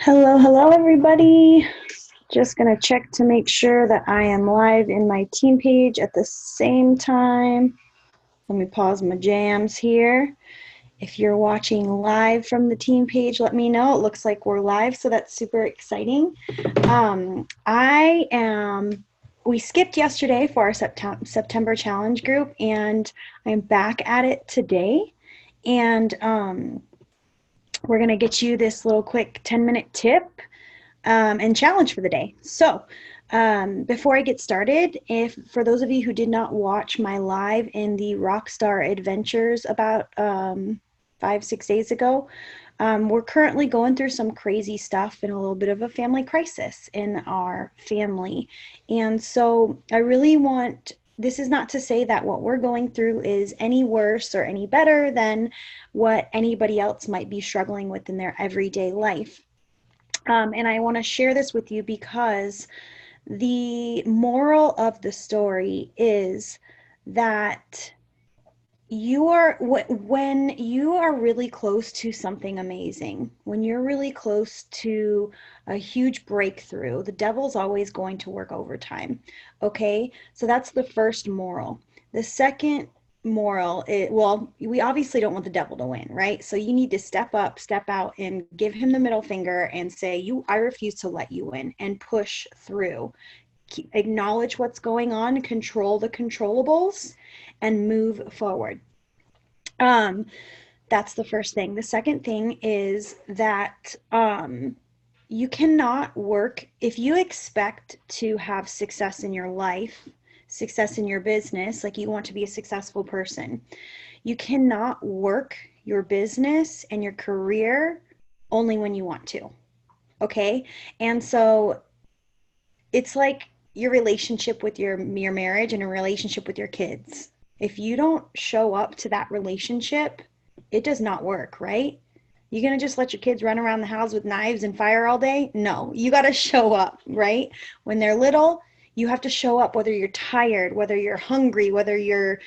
Hello, hello, everybody. Just going to check to make sure that I am live in my team page at the same time. Let me pause my jams here. If you're watching live from the team page, let me know. It looks like we're live, so that's super exciting. We skipped yesterday for our September challenge group, and I'm back at it today. And we're going to get you this little quick 10-minute tip and challenge for the day. So before I get started, if for those of you who did not watch my live in the Rockstar Adventures about 5-6 days ago, we're currently going through some crazy stuff and a little bit of a family crisis in our family. And so I really want, this is not to say that what we're going through is any worse or any better than what anybody else might be struggling with in their everyday life. And I want to share this with you because the moral of the story is that when you are really close to something amazing, when you're really close to a huge breakthrough, the devil's always going to work overtime. Okay, so that's the first moral. The second moral is, well, we obviously don't want the devil to win, right? So you need to step up, step out, and give him the middle finger and say, I refuse to let you win, and push through. Acknowledge what's going on, control the controllables, and move forward. That's the first thing. The second thing is that you cannot work if you expect to have success in your life, success in your business, like you want to be a successful person. You cannot work your business and your career only when you want to. Okay? And so it's like your relationship with your marriage and a relationship with your kids. If you don't show up to that relationship, it does not work, right? You're going to just let your kids run around the house with knives and fire all day? No, you got to show up, right? When they're little, you have to show up, whether you're tired, whether you're hungry, whether you're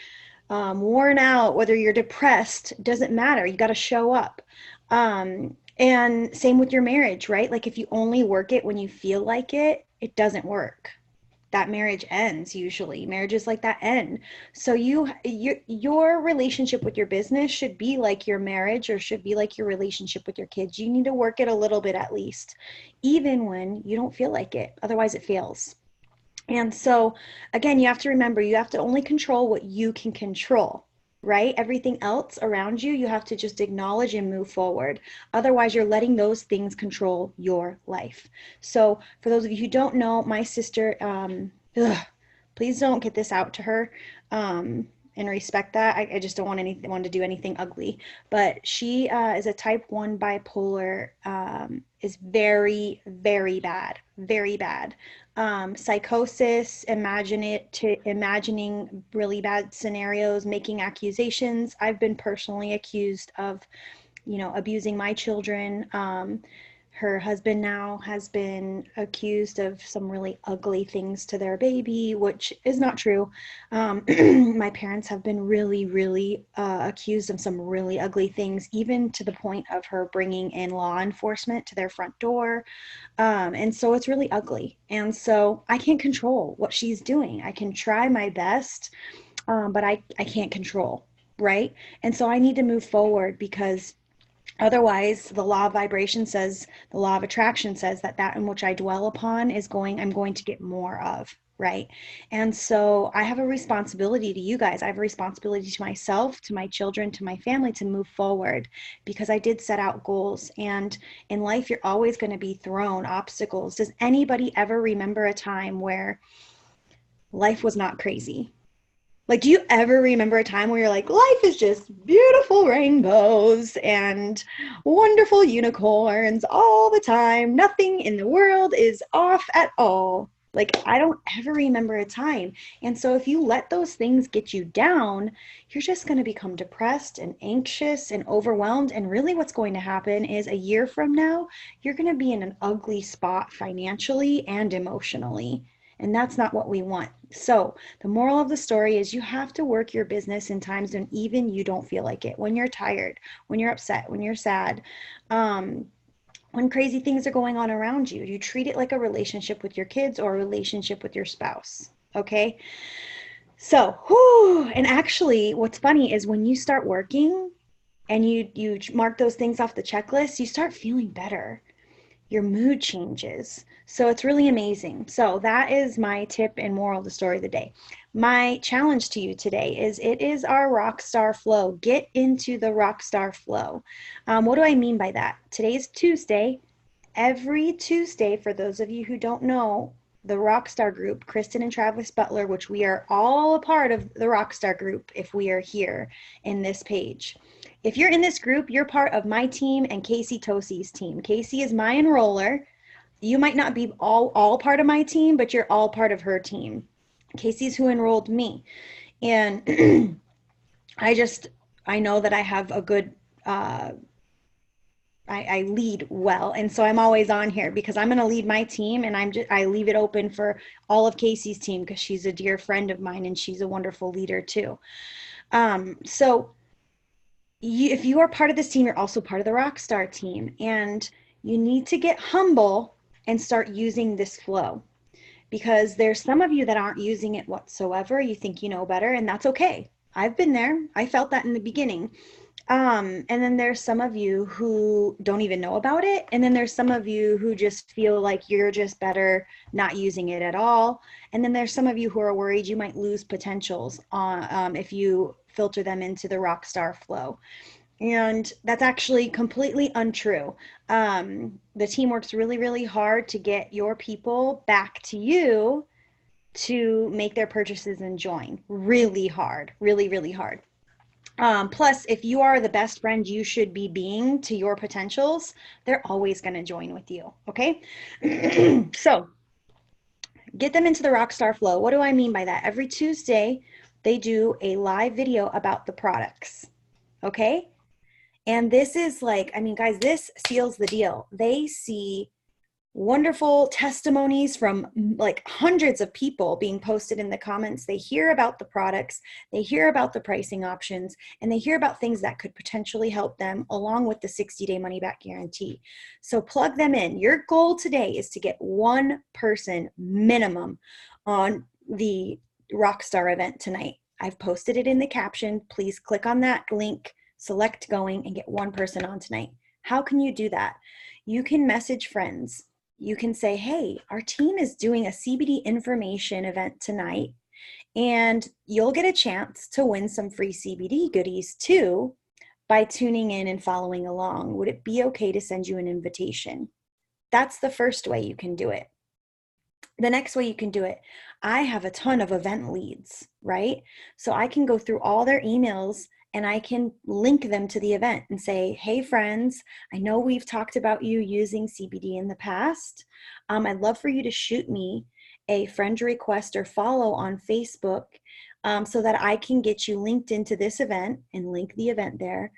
worn out, whether you're depressed, doesn't matter. You got to show up. And same with your marriage, right? Like if you only work it when you feel like it doesn't work. That marriage ends usually. Marriages like that end. So your relationship with your business should be like your marriage, or should be like your relationship with your kids. You need to work it a little bit at least, even when you don't feel like it. Otherwise it fails. And so again, you have to remember, you have to only control what you can control, right? Everything else around you, you have to just acknowledge and move forward. Otherwise, you're letting those things control your life. So for those of you who don't know, my sister, please don't get this out to her, and respect that. I just don't want anyone to do anything ugly. But she is a type 1 bipolar, is very, very bad, very bad. Psychosis, imagining really bad scenarios, making accusations. I've been personally accused of, abusing my children. Her husband now has been accused of some really ugly things to their baby, which is not true. My parents have been really, really accused of some really ugly things, even to the point of her bringing in law enforcement to their front door. And so it's really ugly. And so I can't control what she's doing. I can try my best, but I can't control, right? And so I need to move forward, because otherwise, the law of vibration says, the law of attraction says that in which I dwell upon I'm going to get more of, right? And so I have a responsibility to you guys. I have a responsibility to myself, to my children, to my family, to move forward, because I did set out goals. And in life, you're always going to be thrown obstacles. Does anybody ever remember a time where life was not crazy? Like, do you ever remember a time where you're like, life is just beautiful rainbows and wonderful unicorns all the time? Nothing in the world is off at all. Like, I don't ever remember a time. And so if you let those things get you down, you're just going to become depressed and anxious and overwhelmed. And really what's going to happen is, a year from now, you're going to be in an ugly spot financially and emotionally. And that's not what we want. So the moral of the story is, you have to work your business in times when even you don't feel like it, when you're tired, when you're upset, when you're sad, when crazy things are going on around you. You treat it like a relationship with your kids or a relationship with your spouse. Okay. So, whew, and actually, what's funny is when you start working and you mark those things off the checklist, you start feeling better. Your mood changes. So it's really amazing. So that is my tip and moral of the story of the day. My challenge to you today is it is our rock star flow. Get into the rock star flow. What do I mean by that? Today is Tuesday. Every Tuesday, for those of you who don't know, the Rockstar group, Kristen and Travis Butler, which we are all a part of the Rockstar group if we are here in this page. If you're in this group, you're part of my team and Casey Tosie's team. Casey is my enroller. You might not be all part of my team, but you're all part of her team. Casey's who enrolled me. And I know that I have a good I lead well, and so I'm always on here because I'm going to lead my team, and I leave it open for all of Casey's team because she's a dear friend of mine and she's a wonderful leader too. So if you are part of this team, you're also part of the Rockstar team, and you need to get humble and start using this flow because there's some of you that aren't using it whatsoever. You think you know better, and that's okay. I've been there. I felt that in the beginning. And then there's some of you who don't even know about it. And then there's some of you who just feel like you're just better not using it at all. And then there's some of you who are worried you might lose potentials if you filter them into the rock star flow. And that's actually completely untrue. The team works really, really hard to get your people back to you to make their purchases and join. Really hard, really, really hard. Plus, if you are the best friend you should be being to your potentials, they're always going to join with you. Okay. So get them into the rockstar flow. What do I mean by that? Every Tuesday, they do a live video about the products. Okay. And this is like, I mean, guys, this seals the deal. They see wonderful testimonies from like hundreds of people being posted in the comments. They hear about the products, they hear about the pricing options, and they hear about things that could potentially help them along with the 60-day money back guarantee. So plug them in. Your goal today is to get one person minimum on the Rockstar event tonight. I've posted it in the caption. Please click on that link, select going, and get one person on tonight. How can you do that? You can message friends. You can say, hey, our team is doing a CBD information event tonight, and you'll get a chance to win some free CBD goodies too by tuning in and following along. Would it be okay to send you an invitation? That's the first way you can do it. The next way you can do it, I have a ton of event leads, right? So I can go through all their emails and I can link them to the event and say, hey, friends, I know we've talked about you using CBD in the past. I'd love for you to shoot me a friend request or follow on Facebook so that I can get you linked into this event and link the event there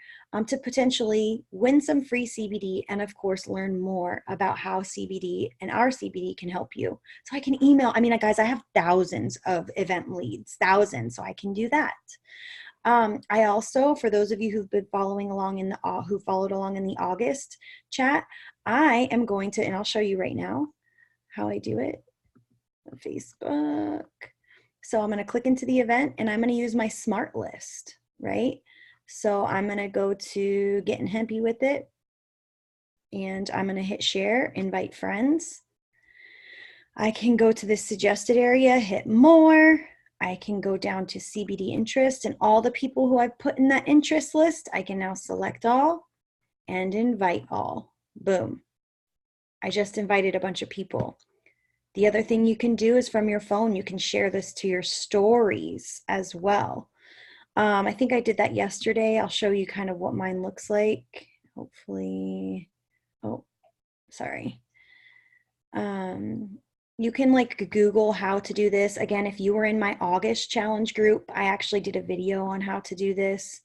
to potentially win some free CBD and, of course, learn more about how CBD and our CBD can help you. So I can email, I mean, guys, I have thousands of event leads, thousands, so I can do that. I also, for those of you who've been following along who followed along in the August chat, I am going to, and I'll show you right now how I do it on Facebook. So I'm going to click into the event and I'm going to use my smart list, right? So I'm going to go to Getting Hempy with It and I'm going to hit share, invite friends. I can go to this suggested area, hit more. I can go down to CBD interest and all the people who I've put in that interest list, I can now select all and invite all. Boom. I just invited a bunch of people. The other thing you can do is from your phone, you can share this to your stories as well. I think I did that yesterday. I'll show you kind of what mine looks like. Hopefully, oh, sorry. You can like Google how to do this. Again, if you were in my August challenge group, I actually did a video on how to do this.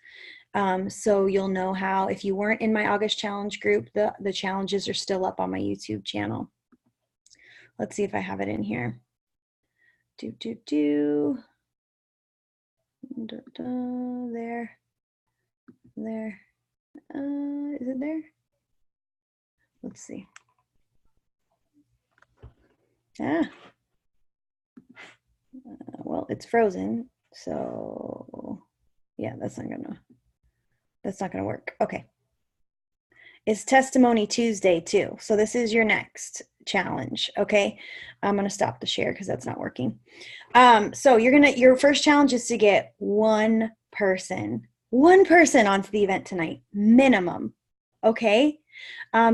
So you'll know how. If you weren't in my August challenge group, the challenges are still up on my YouTube channel. Let's see if I have it in here. There. Is it there? Let's see. Ah, well, it's frozen. So yeah, that's not gonna work. Okay. It's Testimony Tuesday too. So this is your next challenge. Okay. I'm going to stop the share because that's not working. So your first challenge is to get one person onto the event tonight, minimum. Okay.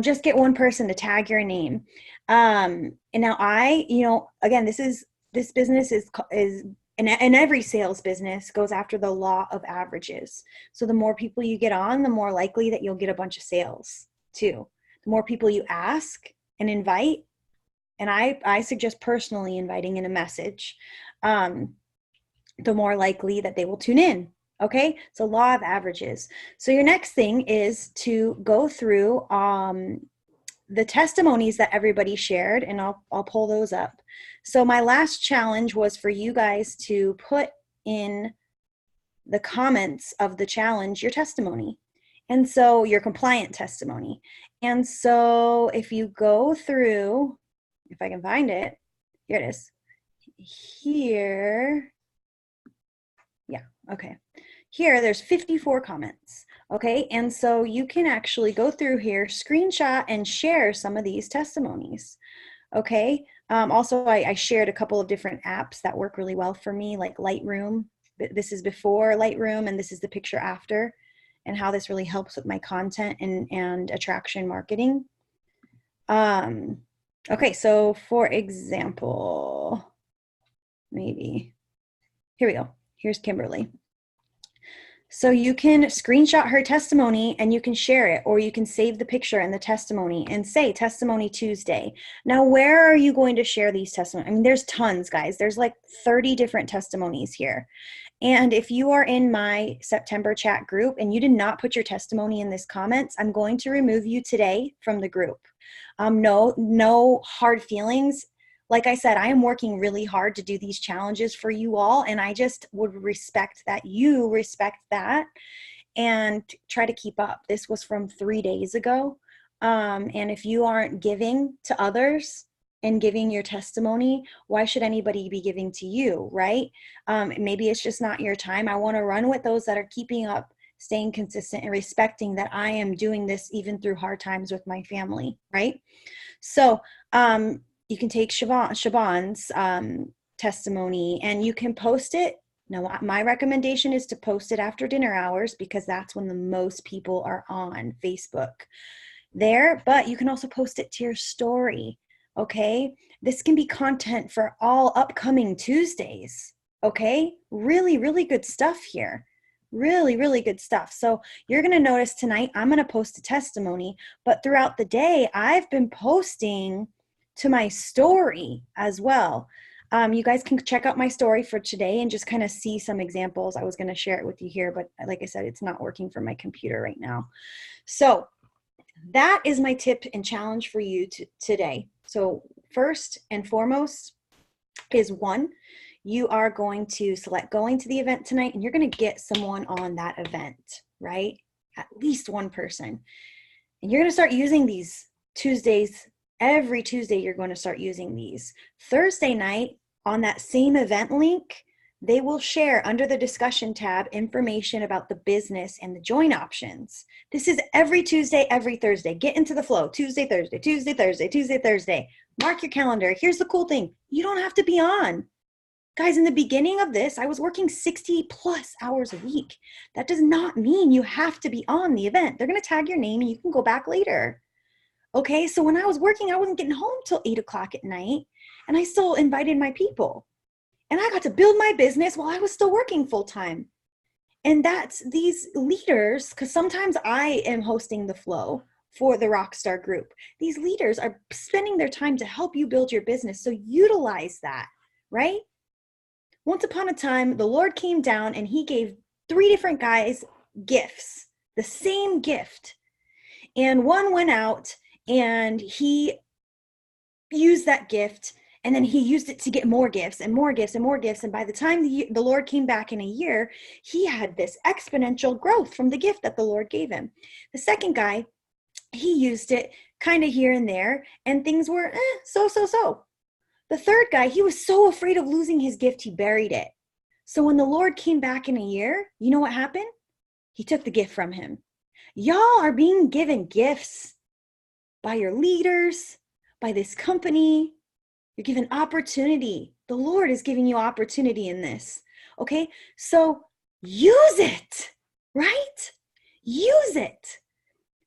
Just get one person to tag your name. And now again, this business is and every sales business goes after the law of averages. So the more people you get on, the more likely that you'll get a bunch of sales too. The more people you ask and invite, and I suggest personally inviting in a message, the more likely that they will tune in. Okay, so law of averages. So your next thing is to go through the testimonies that everybody shared, and I'll pull those up. So my last challenge was for you guys to put in the comments of the challenge your testimony, and so your compliant testimony. And so if you go through, if I can find it, here it is. Here, yeah, okay. Here, there's 54 comments. Okay, and so you can actually go through here, screenshot and share some of these testimonies. Okay, also I shared a couple of different apps that work really well for me, like Lightroom. This is before Lightroom, and this is the picture after, and how this really helps with my content and attraction marketing. Okay, so for example, maybe, here we go. Here's Kimberly. So you can screenshot her testimony and you can share it, or you can save the picture and the testimony and say Testimony Tuesday. Now, where are you going to share these testimonies? I mean, there's tons, guys. There's like 30 different testimonies here. And if you are in my September chat group and you did not put your testimony in this comments, I'm going to remove you today from the group. No hard feelings. Like I said, I am working really hard to do these challenges for you all, and I just would respect that you respect that and try to keep up. This was from 3 days ago. And if you aren't giving to others and giving your testimony, why should anybody be giving to you, right? Maybe it's just not your time. I want to run with those that are keeping up, staying consistent, and respecting that I am doing this even through hard times with my family, right? So, you can take Siobhan's testimony and you can post it. Now, my recommendation is to post it after dinner hours because that's when the most people are on Facebook there, but you can also post it to your story, okay? This can be content for all upcoming Tuesdays, okay? Really, really good stuff here. Really, really good stuff. So you're going to notice tonight, I'm going to post a testimony, but throughout the day, I've been posting to my story as well. You guys can check out my story for today and just kind of see some examples. I was going to share it with you here, but like I said, it's not working for my computer right now. So that is my tip and challenge for you today. So first and foremost is one, you are going to select going to the event tonight, and you're going to get someone on that event, right? At least one person. And you're going to start using these Tuesdays. Every Tuesday, you're going to start using these. Thursday night, on that same event link, they will share under the discussion tab information about the business and the join options. This is every Tuesday, every Thursday. Get into the flow. Tuesday, Thursday, Tuesday, Thursday, Tuesday, Thursday. Mark your calendar. Here's the cool thing. You don't have to be on. Guys, in the beginning of this, I was working 60 plus hours a week. That does not mean you have to be on the event. They're going to tag your name and you can go back later. Okay, so when I was working, I wasn't getting home till 8 o'clock at night, and I still invited my people. And I got to build my business while I was still working full time. And that's these leaders, because sometimes I am hosting the flow for the Rockstar group. These leaders are spending their time to help you build your business. So utilize that, right? Once upon a time, the Lord came down and he gave 3 different guys gifts, the same gift. And one went out and he used that gift, and then he used it to get more gifts and more gifts and more gifts. And by the time the Lord came back in a year, he had this exponential growth from the gift that the Lord gave him. The second guy, he used it kind of here and there, and things were so. The third guy, he was so afraid of losing his gift, he buried it. So when the Lord came back in a year, you know what happened? He took the gift from him. Y'all are being given gifts by your leaders, by this company. You're given opportunity. The Lord is giving you opportunity in this. Okay? So use it, right? Use it.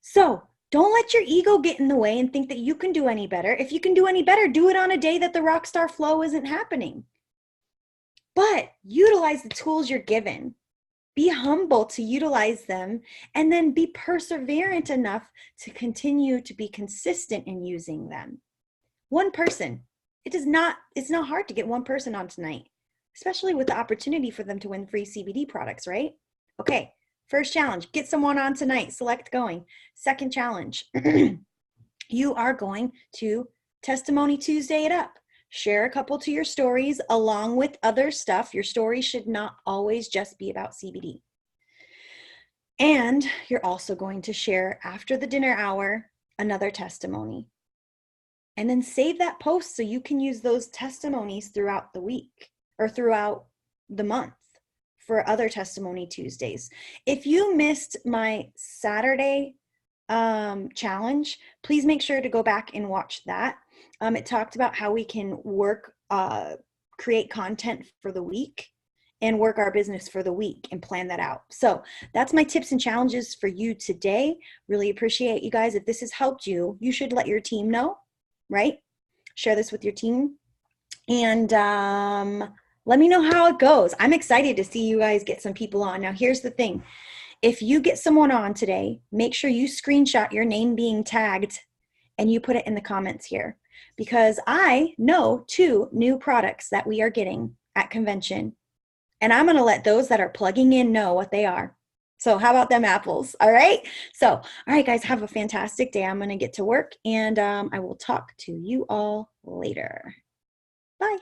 So don't let your ego get in the way and think that you can do any better. If you can do any better, do it on a day that the rockstar flow isn't happening. But utilize the tools you're given. Be humble to utilize them, and then be perseverant enough to continue to be consistent in using them. One person. It's not hard to get one person on tonight, especially with the opportunity for them to win free CBD products, right? Okay, first challenge, get someone on tonight, select going. Second challenge, you are going to Testimony Tuesday it up. Share a couple to your stories along with other stuff. Your story should not always just be about CBD. And you're also going to share after the dinner hour another testimony. And then save that post so you can use those testimonies throughout the week or throughout the month for other Testimony Tuesdays. If you missed my Saturday challenge, please make sure to go back and watch that. It talked about how we can create content for the week and work our business for the week and plan that out. So that's my tips and challenges for you today. Really appreciate you guys. If this has helped you, you should let your team know, right? Share this with your team. And let me know how it goes. I'm excited to see you guys get some people on. Now, here's the thing. If you get someone on today, make sure you screenshot your name being tagged and you put it in the comments here, because I know 2 new products that we are getting at convention, and I'm going to let those that are plugging in know what they are. So how about them apples? All right. So, all right, guys, have a fantastic day. I'm going to get to work, and I will talk to you all later. Bye.